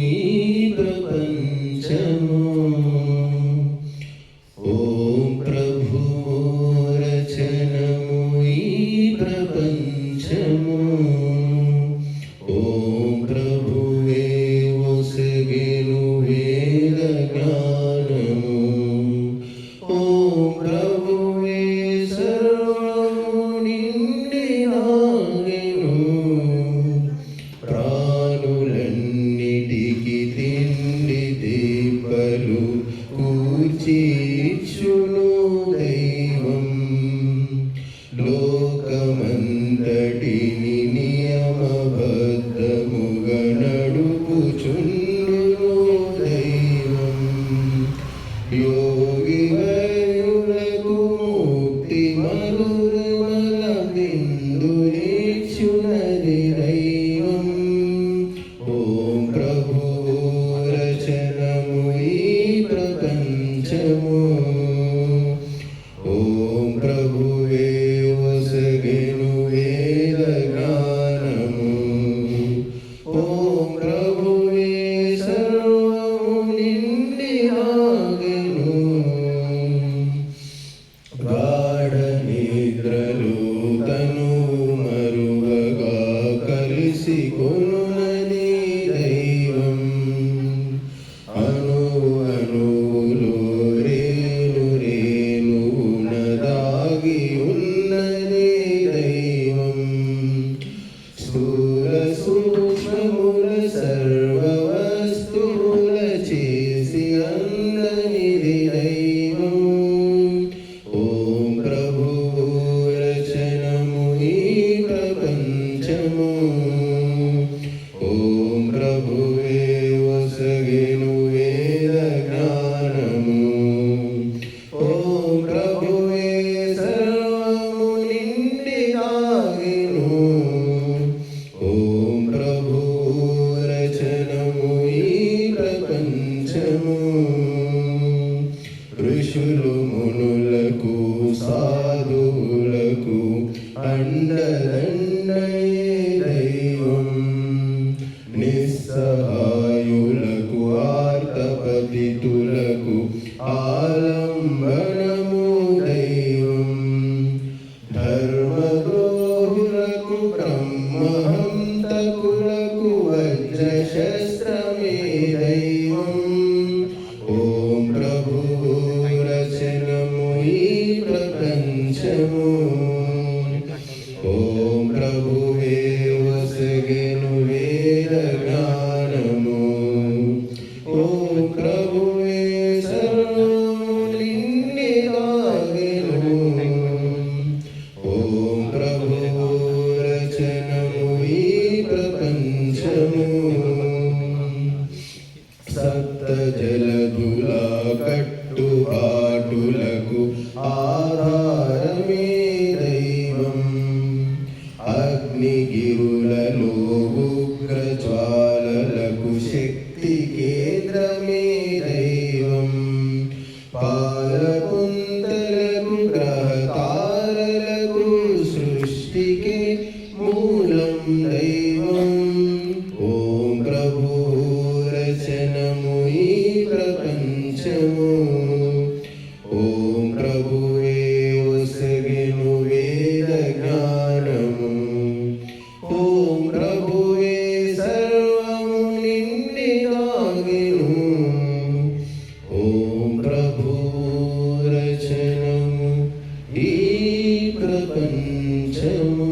ఈ ప్రపంచము. ఓం ప్రభువు రచనము ఈ ప్రపంచము. ఓం ప్రభువే ఒసగెను వేద జ్ఞానము. ఓం ప్రభువే సర్వము నిండి ఆగెను. ప్రాణులన్నిటికి తిండి దీపలు కూర్చిచ్చును దైవం. లోకమంతటిని నియమబద్ధముగా నడుపుచుండును దైవం. యోగి వర్యులకు ముక్తి మధురమల బిందునిచ్చునది దైవం. ఓం ప్రభువు రచనము ఈ ప్రపంచము. ఓం ప్రభువే ఒసగెను వేద జ్ఞానము. ఓం ప్రభువే సర్వము నిండి ఆగెను. గాఢ నిద్రలో తను మరువగా కలిసి కొనునది దైవం. అణు అణువులో రేణు రేణువున దాగి ఉన్నది దైవం. స్థూల సూక్ష్మముల సర్వ వస్తువుల చేసి అందనిది దైవం. ఓం ప్రభువు రచనము ఈ ప్రపంచము. ఓం ప్రభువే ఒసగెను వేద జ్ఞానము. ఓం ప్రభువే సర్వము నిండి ఆగెను. ఓం ప్రభువు రచనము ఈ ప్రపంచము. ఋషులు మునులకు సాధువులకు అండదండయే దైవం. నిస్సహాయులకు ఆర్తపతితులకు ఆలంబనము దైవం. ధర్మద్రోహులకు బ్రహ్మహంతకులకు వజ్రశస్త్రమే దైవం. ఓం ప్రభువు రచనము ఈ ప్రపంచము. ఓం ప్రభువే ఒసగెను వేద జ్ఞానము. ఓం ప్రభువే సర్వము నిండి ఆగెను. ఓం ప్రభువు రచనము ఈ ప్రపంచము. సప్త జలధుల కట్టుబాటులకు ఆధారమే దైవం. అగ్నిగిరులలో ఉగ్రజ్వాలలకు శక్తి కేంద్రమే దైవం. పాలపుంతలకు గ్రహతారలకు సృష్టికే మూలం దైవం. ఓం ప్రభువు రచనము ఈ ప్రపంచము. ఓం ప్రభువే ఒసగెను వేద జ్ఞానము. ఓం ప్రభువే సర్వము నిండి ఆగెను. ఓం ప్రభువు రచనము ఈ ప్రపంచము.